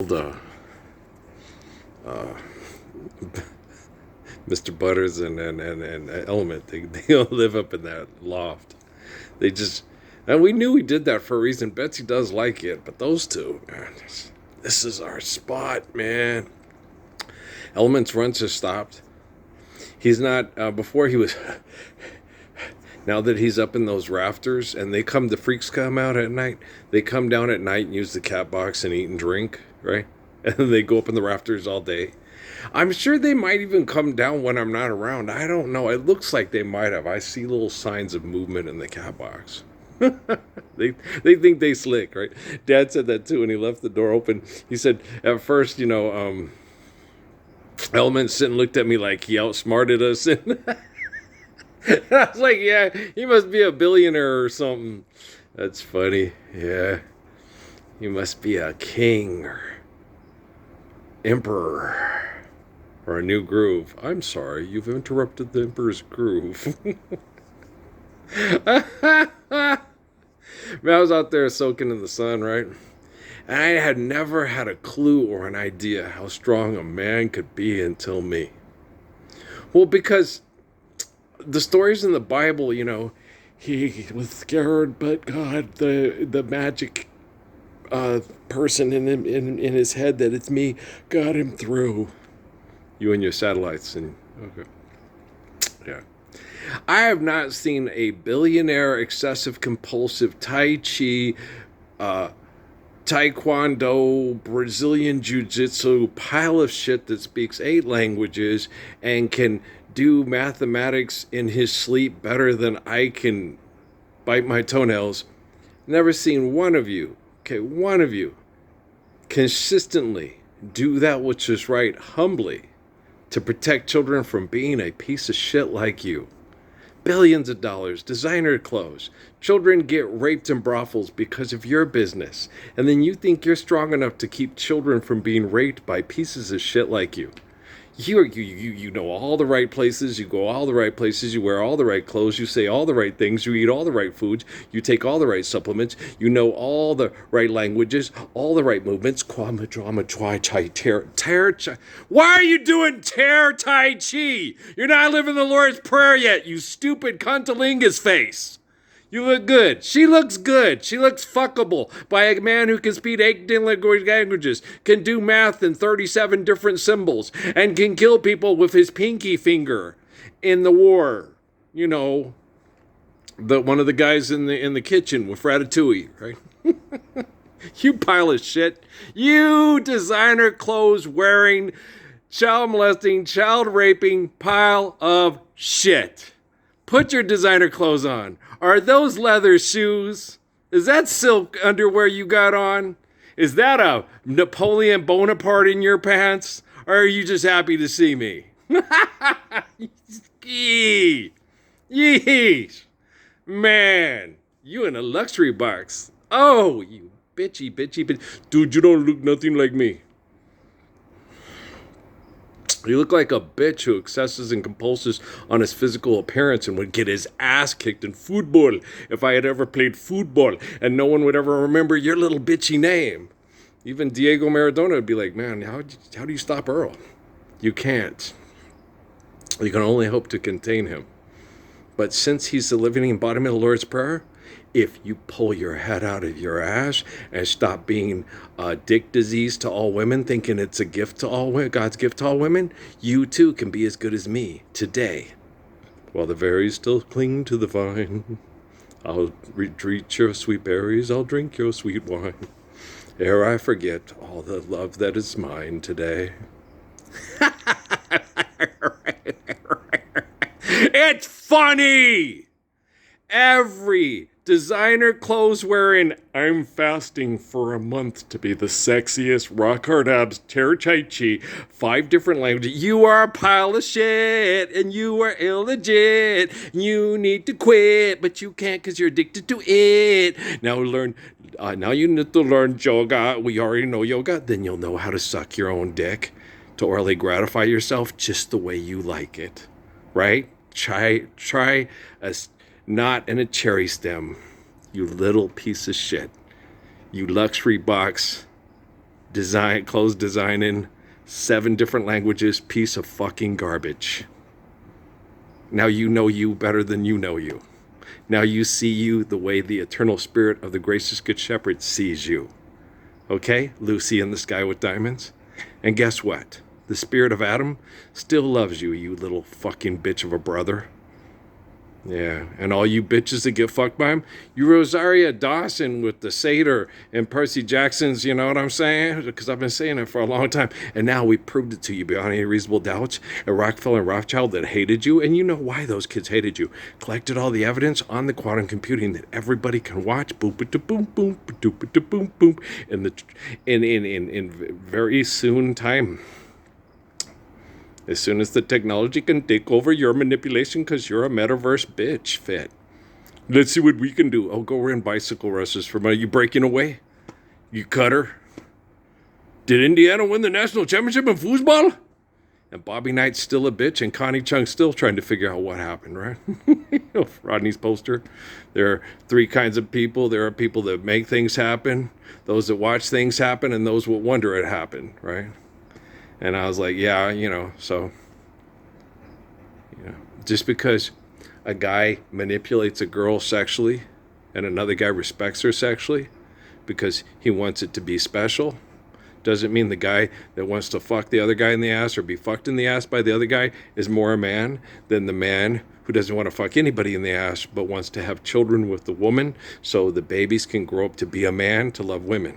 uh, uh, Mr. Butters and Element, they all live up in that loft. They just, and we knew we did that for a reason. Betsy does like it, but those two, man, this is our spot, man. Element's runs have stopped. He's not, before he was, now that he's up in those rafters and the freaks come out at night, they come down at night and use the cat box and eat and drink, right? And they go up in the rafters all day. I'm sure they might even come down when I'm not around. I don't know. It looks like they might have. I see little signs of movement in the cat box. They think they slick, right? Dad said that too when he left the door open. He said at first, Element sitting looked at me like he outsmarted us, and I was like, yeah, he must be a billionaire or something. That's funny. Yeah, he must be a king or emperor. Or a new groove. I'm sorry, you've interrupted the Emperor's groove. Man, I was out there soaking in the sun, right? And I had never had a clue or an idea how strong a man could be until me. Well, because the stories in the Bible, he was scared, but God, the magic person in his head that it's me got him through. You and your satellites and okay. Yeah. I have not seen a billionaire excessive compulsive Tai Chi, Taekwondo, Brazilian Jiu-Jitsu pile of shit that speaks 8 languages and can do mathematics in his sleep better than I can bite my toenails. Never seen one of you consistently do that which is right humbly to protect children from being a piece of shit like you. Billions of dollars, designer clothes. Children get raped in brothels because of your business. And then you think you're strong enough to keep children from being raped by pieces of shit like you. You know all the right places, you go all the right places, you wear all the right clothes, you say all the right things, you eat all the right foods, you take all the right supplements, you know all the right languages, all the right movements. Kwama, drama, try, chai, tear, chai. Why are you doing tear tai chi? You're not living the Lord's Prayer yet, you stupid cuntilingus face. You look good. She looks good. She looks fuckable by a man who can speak 8 languages, can do math in 37 different symbols, and can kill people with his pinky finger in the war. One of the guys in the kitchen with Ratatouille, right? You pile of shit. You designer clothes wearing, child molesting, child raping pile of shit. Put your designer clothes on. Are those leather shoes? Is that silk underwear you got on? Is that a Napoleon Bonaparte in your pants? Or are you just happy to see me? Yeesh. Man, you in a luxury box. Oh, you bitchy. Dude, you don't look nothing like me. You look like a bitch who excesses and compulses on his physical appearance and would get his ass kicked in football if I had ever played football, and no one would ever remember your little bitchy name. Even Diego Maradona would be like, man, how do you stop Earl? You can't. You can only hope to contain him. But since he's the living embodiment of the Lord's Prayer, if you pull your head out of your ass and stop being dick disease to all women, thinking it's a gift to all women, God's gift to all women, you too can be as good as me today. While the berries still cling to the vine, I'll retreat your sweet berries, I'll drink your sweet wine, ere I forget all the love that is mine today. It's funny! Every designer clothes wearing, I'm fasting for a month to be the sexiest, rock hard abs, terror tai chi, 5 different languages. You are a pile of shit and you are illegit. You need to quit, but you can't because you're addicted to it. Now you need to learn yoga. We already know yoga. Then you'll know how to suck your own dick to orally gratify yourself just the way you like it, right? Try a knot and a cherry stem, you little piece of shit. You luxury box clothes design in 7 different languages, piece of fucking garbage. Now you know you better than you know you. Now you see you the way the eternal spirit of the gracious good shepherd sees you. Okay, Lucy in the sky with diamonds? And guess what? The spirit of Adam still loves you, you little fucking bitch of a brother. Yeah, and all you bitches that get fucked by him, you Rosaria Dawson with the Satyr and Percy Jackson's, you know what I'm saying? Because I've been saying it for a long time. And now we proved it to you beyond any reasonable doubts. A Rockefeller and Rothschild that hated you, and you know why those kids hated you. Collected all the evidence on the quantum computing that everybody can watch. Boom, boom, boom, boom, boom, in very soon time. As soon as the technology can take over your manipulation because you're a metaverse bitch fit. Let's see what we can do. Oh, go run bicycle races for money. You breaking away? You cutter? Did Indiana win the national championship in foosball? And Bobby Knight's still a bitch and Connie Chung's still trying to figure out what happened, right? Rodney's poster. There are 3 kinds of people. There are people that make things happen, those that watch things happen, and those that wonder it happened, right? And I was like, yeah, so, just because a guy manipulates a girl sexually and another guy respects her sexually because he wants it to be special, doesn't mean the guy that wants to fuck the other guy in the ass or be fucked in the ass by the other guy is more a man than the man who doesn't want to fuck anybody in the ass but wants to have children with the woman so the babies can grow up to be a man to love women.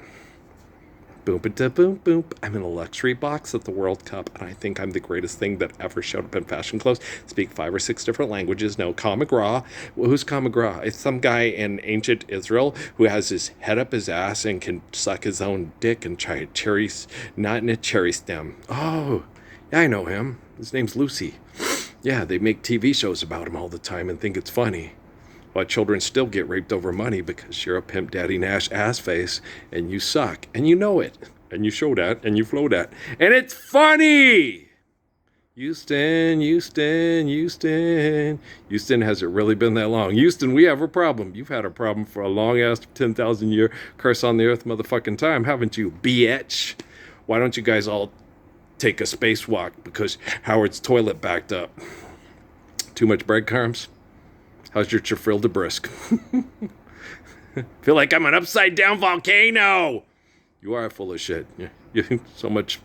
Boom, boom, boom. I'm in a luxury box at the World Cup, and I think I'm the greatest thing that ever showed up in fashion clothes. Speak 5 or 6 different languages. No, Khal McGraw. Well, who's Khal McGraw? It's some guy in ancient Israel who has his head up his ass and can suck his own dick and try cherries, not in a cherry stem. Oh, yeah, I know him. His name's Lucy. Yeah, they make TV shows about him all the time and think it's funny. While children still get raped over money because you're a pimp daddy Nash ass face and you suck and you know it and you show that and you flow that and it's funny. Houston, has it really been that long? Houston, we have a problem. You've had a problem for a long ass 10,000 year curse on the earth motherfucking time, haven't you, bitch? Why don't you guys all take a spacewalk because Howard's toilet backed up? Too much breadcrumbs? How's your Trafalgar brisk? Feel like I'm an upside down volcano. You are full of shit. So much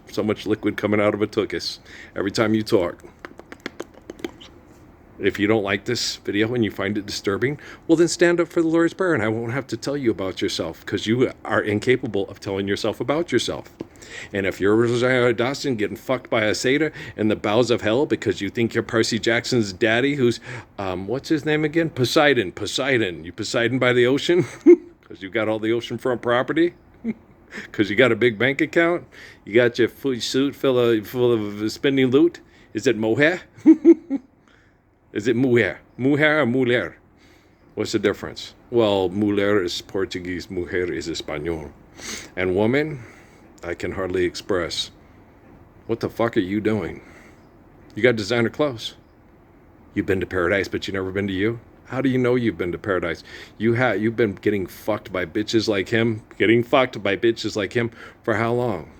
liquid coming out of a tuchus every time you talk. If you don't like this video and you find it disturbing, well then stand up for the Lord's Prayer and I won't have to tell you about yourself because you are incapable of telling yourself about yourself. And if you're Rosario Dawson getting fucked by a satyr in the bowels of hell because you think you're Percy Jackson's daddy who's, what's his name again? Poseidon. You Poseidon by the ocean? Because you got all the oceanfront property? Because you got a big bank account? You got your suit full of spending loot? Is it mohair? Is it mujer? Mujer or muller? What's the difference? Well, muller is Portuguese, mujer is Espanol. And woman, I can hardly express. What the fuck are you doing? You got designer clothes. You've been to paradise, but you never been to you? How do you know you've been to paradise? You've been getting fucked by bitches like him, for how long?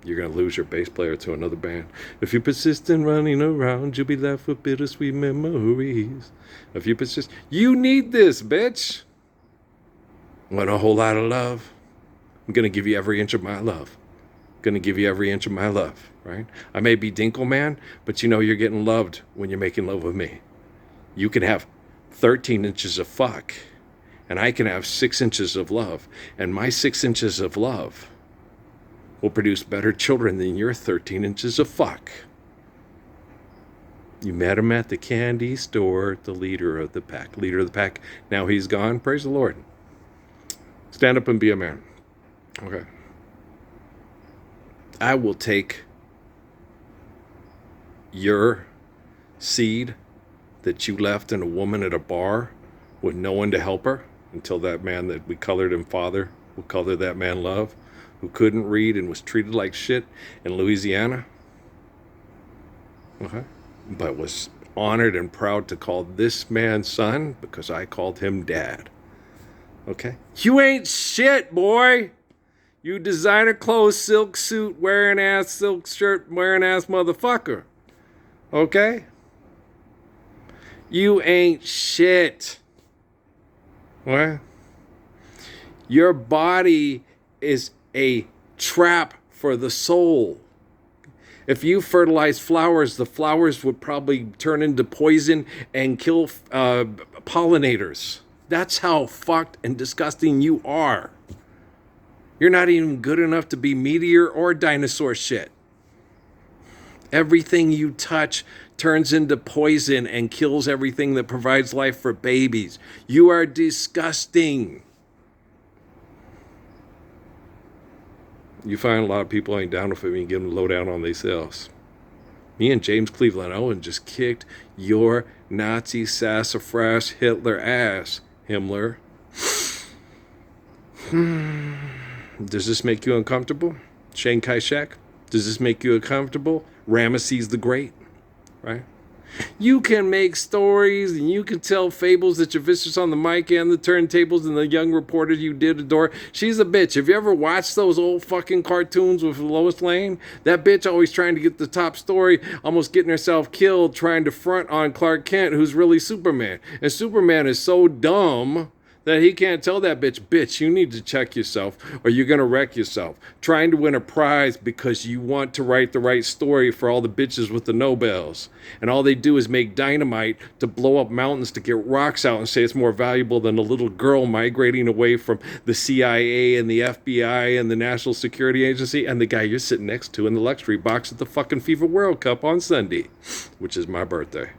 You're going to lose your bass player to another band. If you persist in running around, you'll be left with bittersweet memories. If you persist, you need this, bitch. Want a whole lot of love? I'm going to give you every inch of my love. Right? I may be Dinkle Man, but you know you're getting loved when you're making love with me. You can have 13 inches of fuck, and I can have 6 inches of love. And my 6 inches of love will produce better children than your 13 inches of fuck. You met him at the candy store, the leader of the pack. Now he's gone. Praise the Lord. Stand up and be a man. Okay. I will take your seed that you left in a woman at a bar with no one to help her until that man that we colored him father, we'll color that man love, who couldn't read and was treated like shit in Louisiana, okay, but was honored and proud to call this man son because I called him dad. Okay? You ain't shit, boy. You designer clothes, silk suit wearing ass, silk shirt wearing ass motherfucker. Okay? You ain't shit. What? Your body is a trap for the soul. If you fertilize flowers, the flowers would probably turn into poison and kill pollinators. That's how fucked and disgusting you are. You're not even good enough to be meteor or dinosaur shit. Everything you touch turns into poison and kills everything that provides life for babies. You are disgusting. You find a lot of people ain't down with it when you give them low down on themselves. Me and James Cleveland Owen just kicked your Nazi sassafras Hitler ass, Himmler. Does this make you uncomfortable? Chiang Kai-shek? Does this make you uncomfortable? Ramesses the Great? Right? You can make stories and you can tell fables that you're vicious on the mic and the turntables, and the young reporter you did adore. She's a bitch. Have you ever watched those old fucking cartoons with Lois Lane? That bitch always trying to get the top story, almost getting herself killed, trying to front on Clark Kent, who's really Superman. And Superman is so dumb that he can't tell that bitch, you need to check yourself or you're going to wreck yourself. Trying to win a prize because you want to write the right story for all the bitches with the Nobels. And all they do is make dynamite to blow up mountains to get rocks out and say it's more valuable than a little girl migrating away from the CIA and the FBI and the National Security Agency and the guy you're sitting next to in the luxury box at the fucking FIFA World Cup on Sunday, which is my birthday.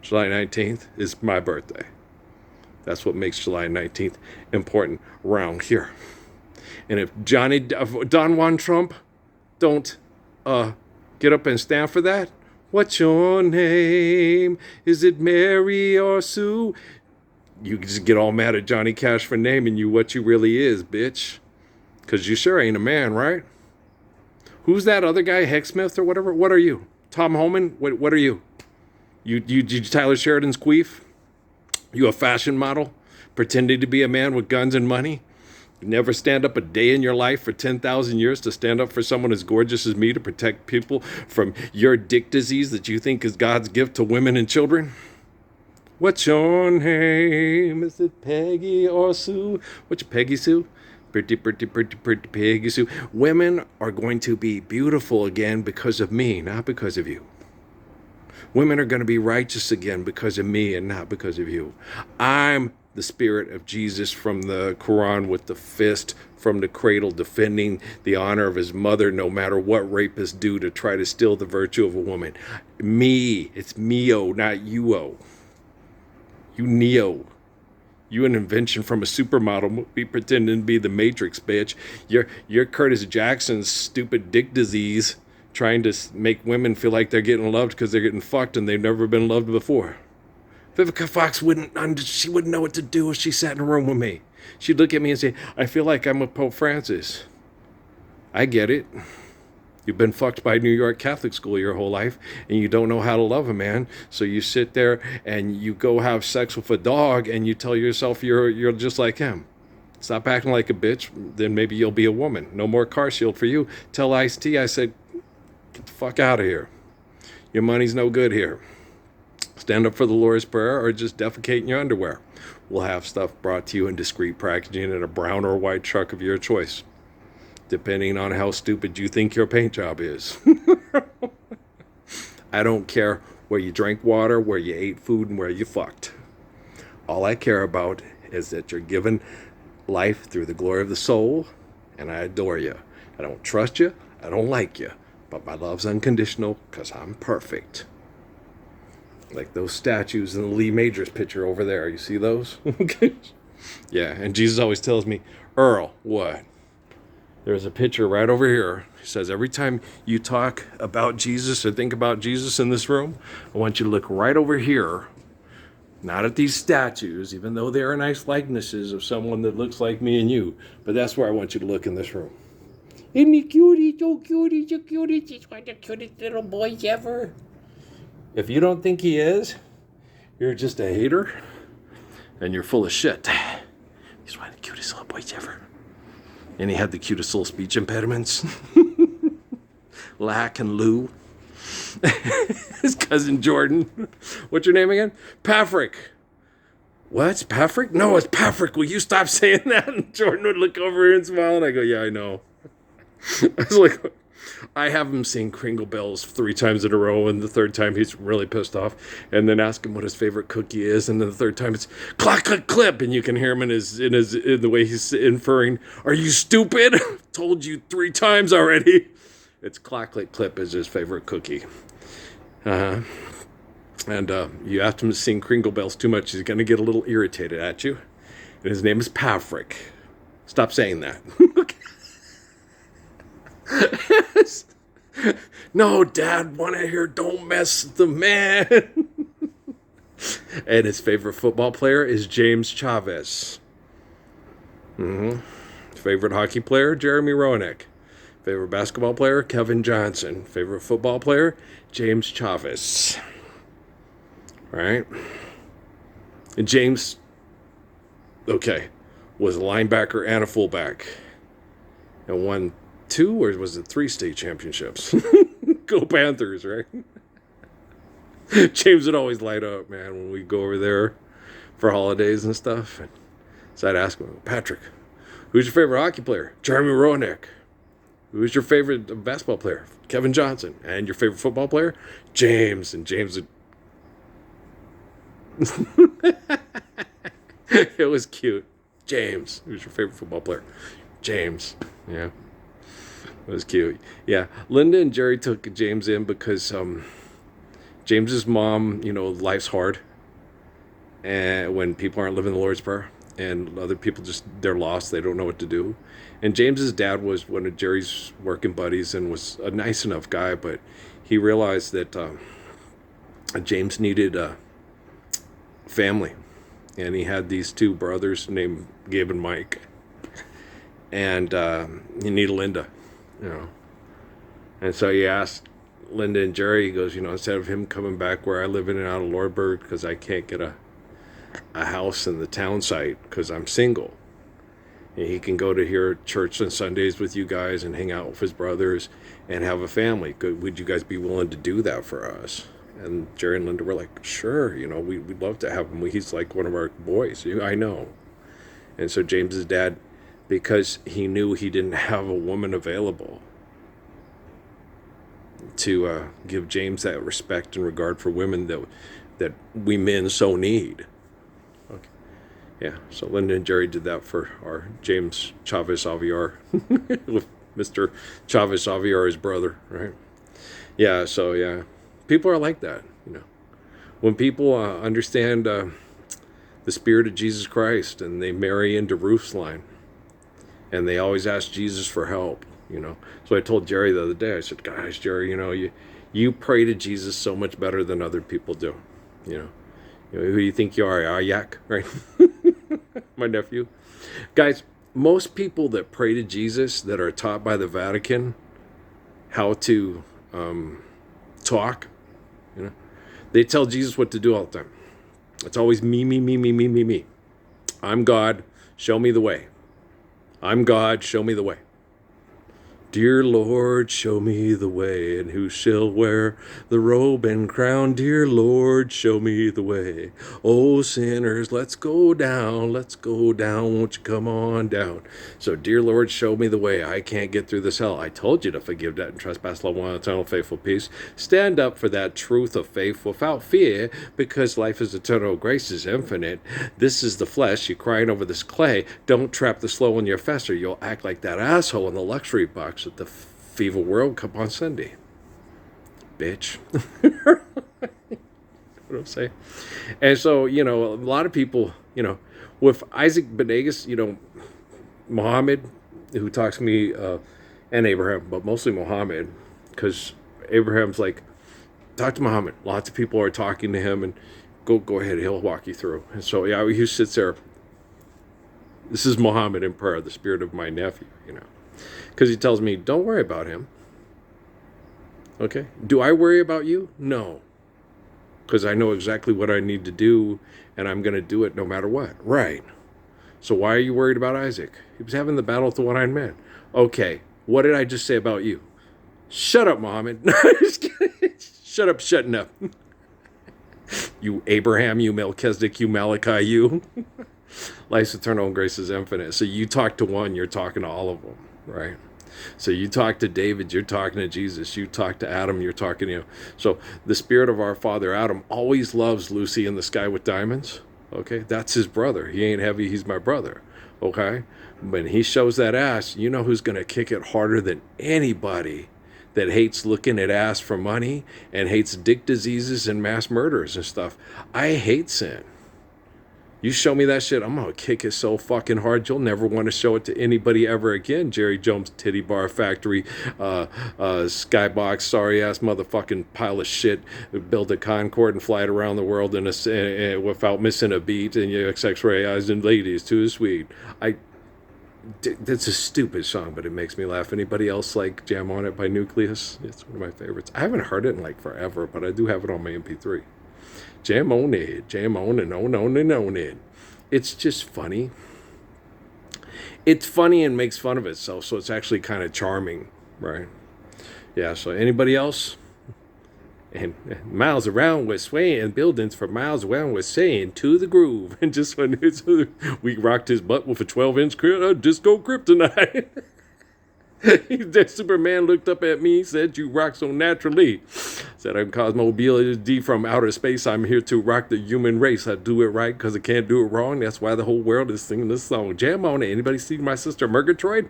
July 19th is my birthday. That's what makes July 19th important around here. And if Don Juan Trump don't get up and stand for that, what's your name? Is it Mary or Sue? You just get all mad at Johnny Cash for naming you what you really is, bitch. Because you sure ain't a man, right? Who's that other guy, Hecksmith or whatever? What are you? Tom Homan? What are you? You Tyler Sheridan's queef? You a fashion model, pretending to be a man with guns and money? You never stand up a day in your life for 10,000 years to stand up for someone as gorgeous as me to protect people from your dick disease that you think is God's gift to women and children? What's your name? Is it Peggy or Sue? What's your Peggy Sue? Pretty Peggy Sue. Women are going to be beautiful again because of me, not because of you. Women are going to be righteous again because of me and not because of you. I'm the spirit of Jesus from the Quran with the fist from the cradle, defending the honor of his mother no matter what rapists do to try to steal the virtue of a woman. Me. It's me-o, not you-o. You neo. You an invention from a supermodel be pretending to be the Matrix, bitch. You're Curtis Jackson's stupid dick disease, trying to make women feel like they're getting loved because they're getting fucked and they've never been loved before. Vivica Fox wouldn't know what to do if she sat in a room with me. She'd look at me and say, I feel like I'm with Pope Francis. I get it. You've been fucked by New York Catholic school your whole life and you don't know how to love a man. So you sit there and you go have sex with a dog and you tell yourself you're just like him. Stop acting like a bitch, then maybe you'll be a woman. No more car shield for you. Tell Ice-T I said, get the fuck out of here. Your money's no good here. Stand up for the Lord's Prayer or just defecate in your underwear. We'll have stuff brought to you in discreet packaging in a brown or white truck of your choice, depending on how stupid you think your paint job is. I don't care where you drank water, where you ate food, and where you fucked. All I care about is that you're given life through the glory of the soul, and I adore you. I don't trust you. I don't like you. But my love's unconditional because I'm perfect. Like those statues in the Lee Majors picture over there. You see those? Yeah, and Jesus always tells me, Earl, what? There's a picture right over here. He says, every time you talk about Jesus or think about Jesus in this room, I want you to look right over here, not at these statues, even though they are nice likenesses of someone that looks like me and you. But that's where I want you to look in this room. Isn't he cutie? So cutie, so cutie. He's one of the cutest little boys ever. If you don't think he is, you're just a hater and you're full of shit. He's one of the cutest little boys ever. And he had the cutest little speech impediments. Lack and Lou. His cousin Jordan. What's your name again? Patrick. What's Patrick? No, it's Patrick. Will you stop saying that? And Jordan would look over here and smile, and I go, yeah, I know. I was like, I have him sing Kringle Bells 3 times in a row, and the third time he's really pissed off, and then ask him what his favorite cookie is, and then the third time it's clack, clack, clip, and you can hear him in the way he's inferring, are you stupid? Told you 3 times already. It's clack, clack, clip is his favorite cookie. And you asked him to sing Kringle Bells too much, he's going to get a little irritated at you. And his name is Patrick. Stop saying that. No, Dad, want to hear Don't Mess the Man. And his favorite football player is James Chavez. Favorite hockey player, Jeremy Roenick. Favorite basketball player, Kevin Johnson. Favorite football player, James Chavez. Right? And James, okay, was a linebacker and a fullback. And won 2 or was it 3 state championships? Go Panthers, right? James would always light up, man, when we go over there for holidays and stuff. And so I'd ask him, Patrick, who's your favorite hockey player? Jeremy Roenick. Who's your favorite basketball player? Kevin Johnson. And your favorite football player? James. And James would... It was cute. James. Who's your favorite football player? James. Yeah. It was cute. Yeah. Linda and Jerry took James in because James's mom, life's hard. And when people aren't living the Lord's Prayer. And other people they're lost. They don't know what to do. And James's dad was one of Jerry's working buddies and was a nice enough guy, but he realized that James needed a family. And he had these 2 brothers named Gabe and Mike. And he needed Linda, And so he asked Linda and Jerry, he goes, instead of him coming back where I live in and out of Lordburg because I can't get a house in the town site because I'm single. And he can go to here church on Sundays with you guys and hang out with his brothers and have a family. Would you guys be willing to do that for us? And Jerry and Linda were like, sure, we'd love to have him. He's like one of our boys. I know. And so James's dad, because he knew he didn't have a woman available to give James that respect and regard for women that we men so need. Okay. Yeah, so Linda and Jerry did that for our James Chavez Aviar with Mr. Chavez Aviar, his brother, right? Yeah, so yeah, people are like that, When people understand the Spirit of Jesus Christ and they marry into Ruth's line and they always ask Jesus for help, So I told Jerry the other day, I said, guys, Jerry, you pray to Jesus so much better than other people do, who do you think you are, Ayak, right? My nephew. Guys, most people that pray to Jesus that are taught by the Vatican how to talk, they tell Jesus what to do all the time. It's always me, me, me, me, me, me, me. I'm God, show me the way. I'm God, show me the way. Dear Lord, show me the way, and who shall wear the robe and crown? Dear Lord, show me the way. Oh, sinners, let's go down, won't you come on down? So, dear Lord, show me the way. I can't get through this hell. I told you to forgive debt and trespass, love one, eternal, faithful peace. Stand up for that truth of faith without fear, because life is eternal, grace is infinite. This is the flesh, you're crying over this clay. Don't trap the slow in your fester. You'll act like that asshole in the luxury box at the Fever World Cup on Sunday. Bitch. What I'm saying? And so, a lot of people, with Isaac Benegas, Muhammad, who talks to me, and Abraham, but mostly Muhammad, because Abraham's like, talk to Muhammad. Lots of people are talking to him, and go ahead, he'll walk you through. And so, yeah, he sits there. This is Muhammad in prayer, the spirit of my nephew, Because he tells me, don't worry about him. Okay? Do I worry about you? No. Because I know exactly what I need to do, and I'm going to do it no matter what. Right. So why are you worried about Isaac? He was having the battle with the one-eyed man. Okay, what did I just say about you? Shut up, Muhammad. No, just kidding. Shut up, shutting up. You Abraham, you Melchizedek, you Malachi, you. Life's eternal and grace is infinite. So you talk to one, you're talking to all of them, right? So you talk to David, you're talking to Jesus. You talk to Adam, you're talking to So the spirit of our father Adam always loves Lucy in the Sky with Diamonds. Okay, that's his brother. He ain't heavy, he's my brother. Okay, when he shows that ass, you know who's going to kick it harder than anybody that hates looking at ass for money and hates dick diseases and mass murders and stuff. I hate sin. You show me that shit, I'm going to kick it so fucking hard, you'll never want to show it to anybody ever again. Jerry Jones Titty Bar Factory, Skybox, sorry-ass motherfucking pile of shit, build a Concorde and fly it around the world without missing a beat, and your X-ray eyes and ladies too sweet. That's a stupid song, but it makes me laugh. Anybody else like Jam On It by Nucleus? It's one of my favorites. I haven't heard it in like forever, but I do have it on my MP3. Jam on it, jam on and on it. It's just funny. It's funny and makes fun of itself, so it's actually kind of charming, right? Yeah, so anybody else? And miles around we're swaying, buildings for miles around we're saying to the groove. And just when we rocked his butt with a 12-inch disco kryptonite. That Superman looked up at me, said, "You rock so naturally." Said, "I'm Cosmobility from outer space. I'm here to rock the human race. I do it right because I can't do it wrong. That's why the whole world is singing this song. Jam on it." Anybody see my sister Murgatroyd?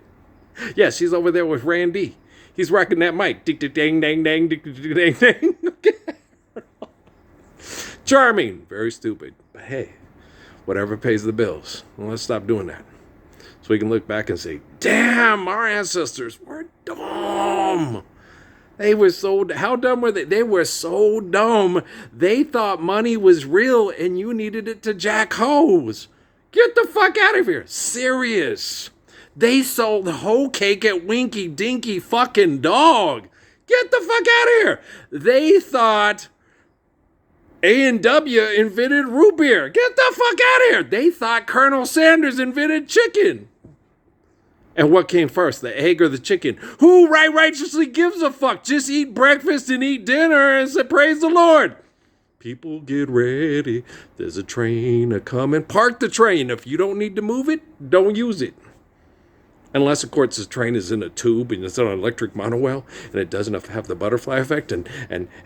Yeah, she's over there with Randy. He's rocking that mic. Dick, dick, dang, dang, dang, dick, dick, dang, dang. Charming. Very stupid. But hey, whatever pays the bills. Well, let's stop doing that. So we can look back and say, damn, our ancestors were dumb. They were so, how dumb were they? They were so dumb. They thought money was real and you needed it to jack hoes. Get the fuck out of here. Serious. They sold the whole cake at Winky Dinky fucking Dog. Get the fuck out of here. They thought A&W invented root beer. Get the fuck out of here. They thought Colonel Sanders invented chicken. And what came first, the egg or the chicken? Who righteously gives a fuck? Just eat breakfast and eat dinner and say, praise the Lord. People get ready. There's a train a-coming. Park the train. If you don't need to move it, don't use it. Unless, of course, the train is in a tube and it's on an electric monorail and it doesn't have the butterfly effect and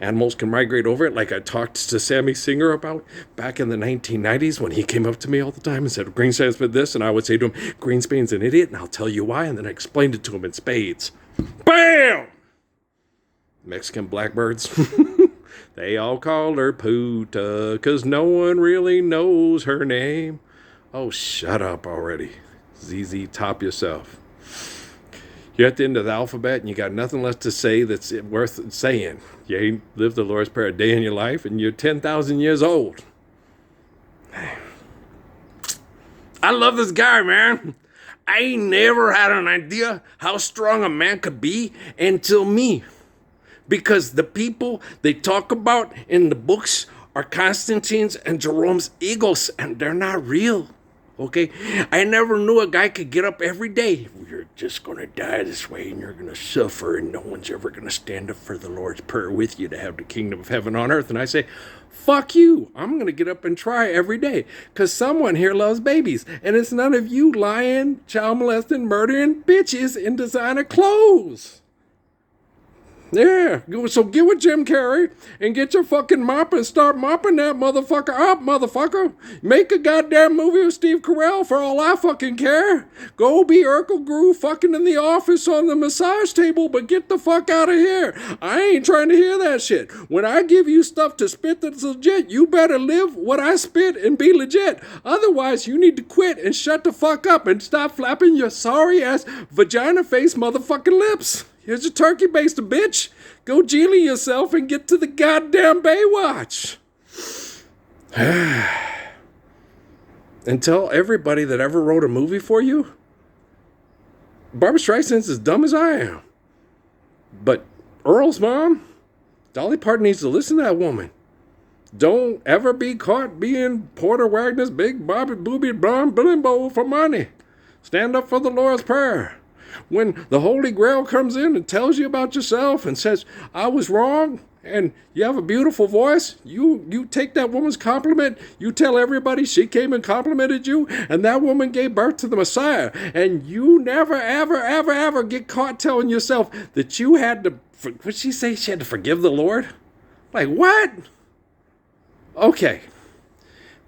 animals can migrate over it, like I talked to Sammy Singer about back in the 1990s when he came up to me all the time and said, Greenspan's for this, and I would say to him, Greenspan's an idiot, and I'll tell you why, and then I explained it to him in spades. BAM! Mexican blackbirds. They all call her Puta, 'cause no one really knows her name. Oh, shut up already. ZZ Top yourself. You're at the end of the alphabet and you got nothing left to say that's worth saying. You ain't lived the Lord's Prayer a day in your life and you're 10,000 years old. I love this guy, man. I ain't never had an idea how strong a man could be until me. Because the people they talk about in the books are Constantine's and Jerome's egos, and they're not real. Okay, I never knew a guy could get up every day. You're just going to die this way and you're going to suffer and no one's ever going to stand up for the Lord's Prayer with you to have the kingdom of heaven on earth. And I say, fuck you. I'm going to get up and try every day because someone here loves babies. And it's none of you lying, child molesting, murdering bitches in designer clothes. Yeah, so get with Jim Carrey and get your fucking mop and start mopping that motherfucker up, motherfucker. Make a goddamn movie with Steve Carell for all I fucking care. Go be Urkel Gru fucking in the office on the massage table, but get the fuck out of here. I ain't trying to hear that shit. When I give you stuff to spit that's legit, you better live what I spit and be legit. Otherwise, you need to quit and shut the fuck up and stop flapping your sorry ass vagina face motherfucking lips. Here's your turkey baster, bitch. Go Geely yourself and get to the goddamn Baywatch. And tell everybody that ever wrote a movie for you, Barbra Streisand's as dumb as I am. But Earl's mom, Dolly Parton needs to listen to that woman. Don't ever be caught being Porter Wagner's big Bobby Booby Blonde Blimbo for money. Stand up for the Lord's Prayer. When the Holy Grail comes in and tells you about yourself and says, I was wrong, and you have a beautiful voice, you take that woman's compliment, you tell everybody she came and complimented you, and that woman gave birth to the Messiah, and you never, ever, ever, ever get caught telling yourself that you had to, what'd she say? She had to forgive the Lord? Like, what? Okay.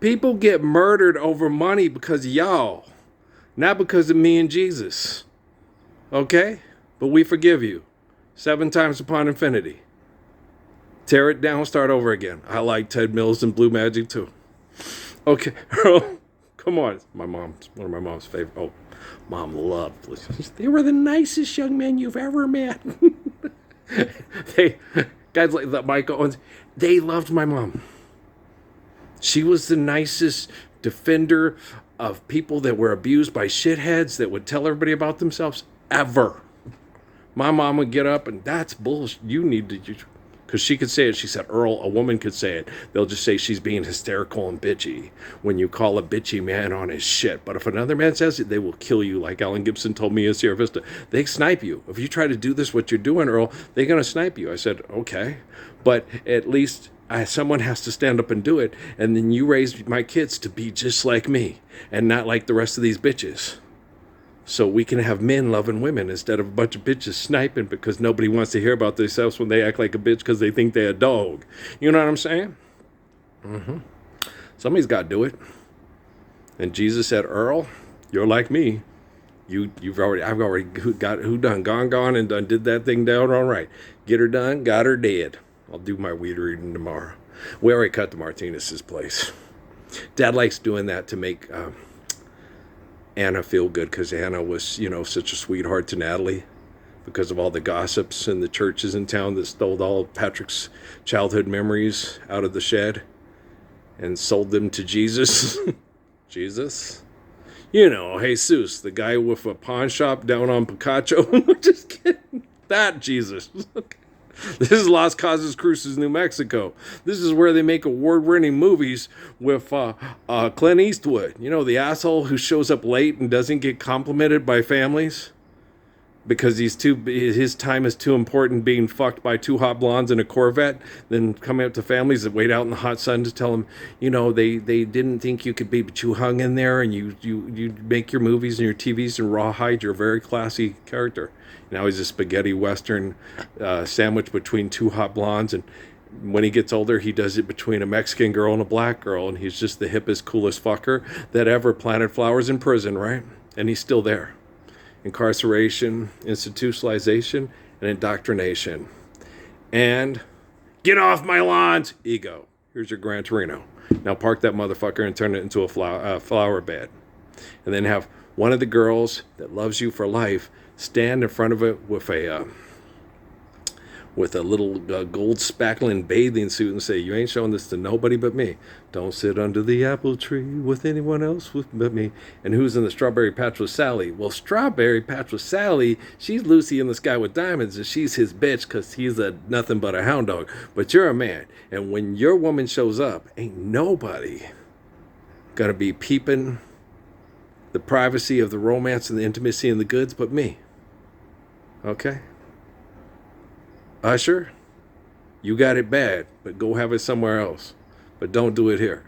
People get murdered over money because of y'all, not because of me and Jesus. Okay? But we forgive you 7 times upon infinity. Tear it down, start over again. I like Ted Mills and Blue Magic too. Okay, Earl, come on. One of my mom's favorite. Oh, Mom loved. They were the nicest young men you've ever met. Guys like Mike Owens, they loved my mom. She was the nicest defender of people that were abused by shitheads that would tell everybody about themselves ever. My mom would get up and that's bullshit. You need to, because she could say it. She said, Earl, a woman could say it. They'll just say she's being hysterical and bitchy when you call a bitchy man on his shit. But if another man says it, they will kill you. Like Alan Gibson told me in Sierra Vista. They snipe you. If you try to do this, what you're doing, Earl, they're going to snipe you. I said, okay. But at least someone has to stand up and do it. And then you raise my kids to be just like me and not like the rest of these bitches. So we can have men loving women instead of a bunch of bitches sniping because nobody wants to hear about themselves when they act like a bitch because they think they're a dog. You know what I'm saying? Mm-hmm. Somebody's got to do it. And Jesus said, Earl, you're like me. I've already gone and done did that thing down all right. Get her done, got her dead. I'll do my weed reading tomorrow. We already cut to Martinez's place. Dad likes doing that to make Anna feel good because Anna was, such a sweetheart to Natalie because of all the gossips in the churches in town that stole all Patrick's childhood memories out of the shed and sold them to Jesus. Jesus. Jesus, the guy with a pawn shop down on Picacho. Just kidding. That Jesus. This is Las Casas Cruces, New Mexico. This is where they make award-winning movies with Clint Eastwood. The asshole who shows up late and doesn't get complimented by families because his time is too important being fucked by 2 hot blondes in a Corvette, then coming up to families that wait out in the hot sun to tell them, they didn't think you could be, but you hung in there and you make your movies and your TVs in rawhide. You're a very classy character. Now he's a spaghetti western sandwich between 2 hot blondes, and when he gets older, he does it between a Mexican girl and a black girl, and he's just the hippest, coolest fucker that ever planted flowers in prison, right? And he's still there. Incarceration, institutionalization, and indoctrination. And get off my lawns, ego. Here's your Gran Torino. Now park that motherfucker and turn it into a flower bed. And then have one of the girls that loves you for life stand in front of it with a little gold spackling bathing suit and say, you ain't showing this to nobody but me. Don't sit under the apple tree with anyone else but me. And who's in the Strawberry Patch with Sally? Well, Strawberry Patch with Sally, she's Lucy in the Sky with Diamonds, and she's his bitch because he's nothing but a hound dog. But you're a man. And when your woman shows up, ain't nobody gonna be peeping the privacy of the romance and the intimacy and the goods but me. Okay? Usher, you got it bad, but go have it somewhere else. But don't do it here.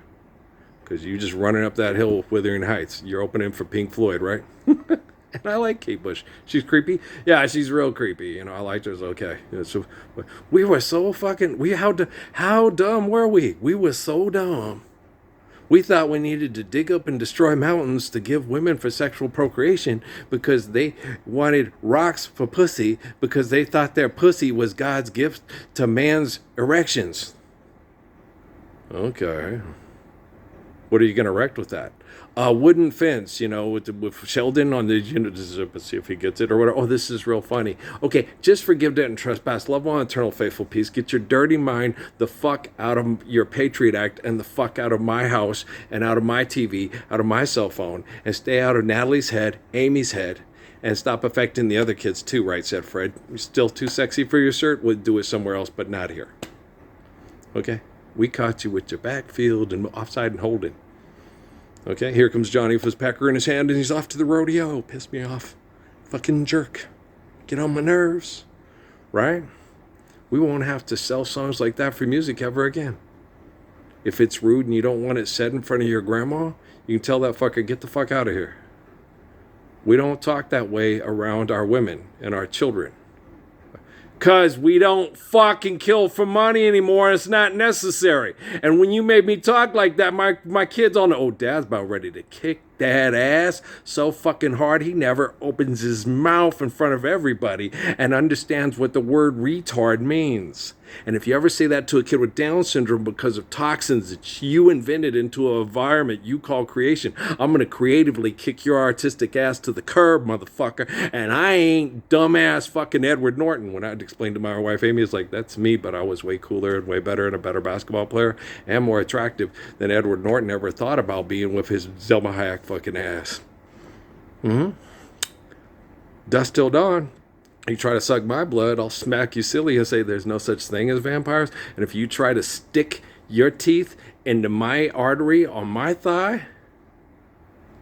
Because you're just running up that hill with Wuthering Heights. You're opening for Pink Floyd, right? And I like Kate Bush. She's creepy. Yeah, she's real creepy. I liked her. It's okay. So we were so fucking... How dumb were we? We were so dumb. We thought we needed to dig up and destroy mountains to give women for sexual procreation because they wanted rocks for pussy because they thought their pussy was God's gift to man's erections. Okay. What are you going to erect with that? A wooden fence, with Sheldon on the, to see if he gets it or whatever. Oh, this is real funny. Okay, just forgive debt and trespass. Love one eternal faithful peace. Get your dirty mind the fuck out of your Patriot Act and the fuck out of my house and out of my TV, out of my cell phone, and stay out of Natalie's head, Amy's head, and stop affecting the other kids too, right, said Fred. You're still too sexy for your shirt? We'll do it somewhere else, but not here. Okay? We caught you with your backfield and offside and holding. Okay, here comes Johnny with his pecker in his hand and he's off to the rodeo. Piss me off. Fucking jerk. Get on my nerves. Right? We won't have to sell songs like that for music ever again. If it's rude and you don't want it said in front of your grandma, you can tell that fucker, get the fuck out of here. We don't talk that way around our women and our children. Because we don't fucking kill for money anymore. It's not necessary. And when you made me talk like that, my kids all know, oh, Dad's about ready to kick that ass so fucking hard he never opens his mouth in front of everybody and understands what the word retard means. And if you ever say that to a kid with Down syndrome because of toxins that you invented into an environment you call creation, I'm going to creatively kick your artistic ass to the curb, motherfucker. And I ain't dumbass fucking Edward Norton. When I'd explain to my wife Amy, it's like, that's me, but I was way cooler and way better and a better basketball player and more attractive than Edward Norton ever thought about being with his Zelma Hayek fucking ass. Dusk till dawn. You try to suck my blood, I'll smack you silly and say there's no such thing as vampires. And if you try to stick your teeth into my artery on my thigh,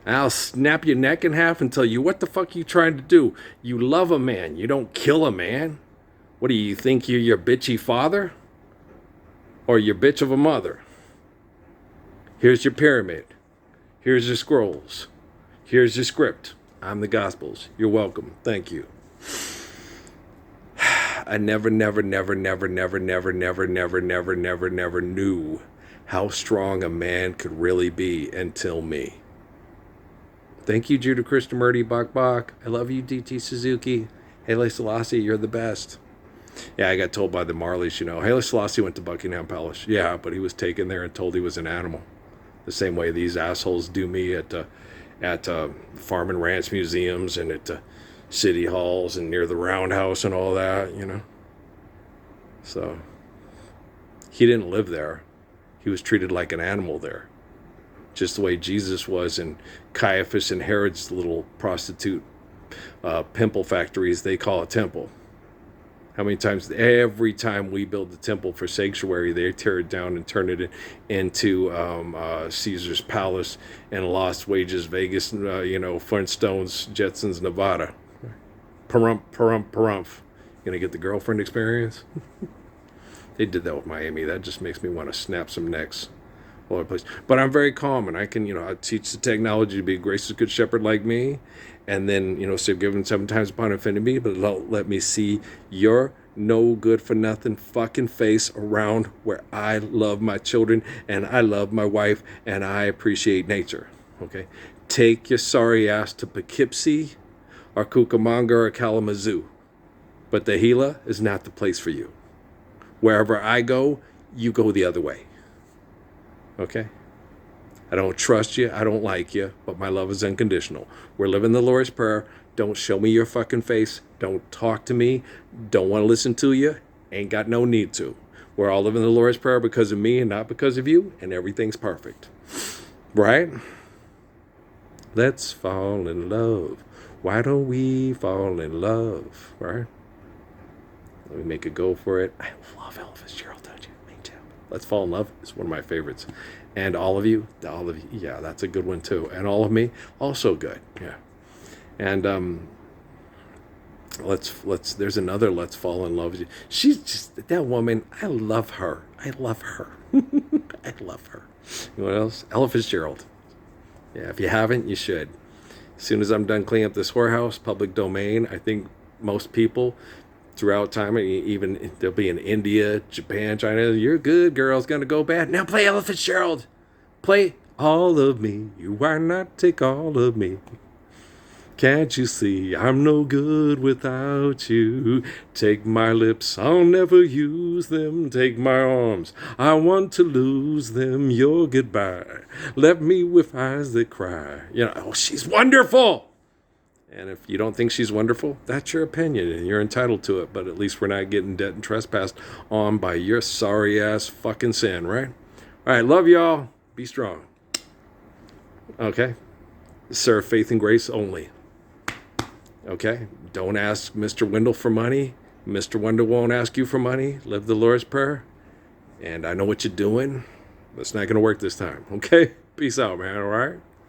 I'll snap your neck in half and tell you, what the fuck are you trying to do? You love a man. You don't kill a man. What do you think, you're your bitchy father? Or your bitch of a mother? Here's your pyramid. Here's your scrolls. Here's your script. I'm the Gospels. You're welcome. Thank you. I never knew how strong a man could really be until me. Thank you, Judah Krishnamurti, Bak Bak. I love you, DT Suzuki. Haile Selassie, you're the best. Yeah, I got told by the Marleys, Haile Selassie went to Buckingham Palace. Yeah, but he was taken there and told he was an animal. The same way these assholes do me at farm and ranch museums and at city halls and near the roundhouse and all that, So, he didn't live there. He was treated like an animal there. Just the way Jesus was in Caiaphas and Herod's little prostitute pimple factories they call a temple. How many times? Every time we build the temple for sanctuary, they tear it down and turn it into Caesar's Palace and Lost Wages, Vegas, Flintstones, Jetsons, Nevada. Parumph. Gonna get the girlfriend experience? They did that with Miami. That just makes me want to snap some necks all over the place. But I'm very calm, and I can, I teach the technology to be a gracious, good shepherd like me. And then, say, given 7 times upon offended me, but let me see your no good for nothing fucking face around where I love my children and I love my wife and I appreciate nature. Okay? Take your sorry ass to Poughkeepsie or Cucamonga or Kalamazoo. But the Gila is not the place for you. Wherever I go, you go the other way. Okay? I don't trust you. I don't like you. But my love is unconditional. We're living the Lord's Prayer. Don't show me your fucking face. Don't talk to me. Don't want to listen to you. Ain't got no need to. We're all living the Lord's Prayer because of me and not because of you. And everything's perfect. Right? Let's fall in love. Why don't we fall in love? Right? Let me make a go for it. I love Elvis Gerald, don't you? Me too. Let's Fall in Love is one of my favorites. And all of you, yeah, that's a good one too. And All of Me, also good. Yeah. And there's another Let's Fall in Love. She's just, that woman, I love her. I love her. I love her. You know what else? Ella Fitzgerald. Yeah, if you haven't, you should. As soon as I'm done cleaning up this whorehouse, public domain, I think most people throughout time, even they'll be in India, Japan, China, you're good, girl, it's gonna go bad. Now play Ella Fitzgerald. Play All of Me. You why not take all of me? Can't you see I'm no good without you? Take my lips, I'll never use them. Take my arms, I want to lose them. Your goodbye left me with eyes that cry. Oh, she's wonderful. And if you don't think she's wonderful, that's your opinion, and you're entitled to it. But at least we're not getting debt and trespassed on by your sorry-ass fucking sin, right? All right, love y'all. Be strong. Okay? Serve faith and grace only. Okay? Don't ask Mr. Wendell for money. Mr. Wendell won't ask you for money. Live the Lord's Prayer. And I know what you're doing. That's not going to work this time. Okay? Peace out, man. All right?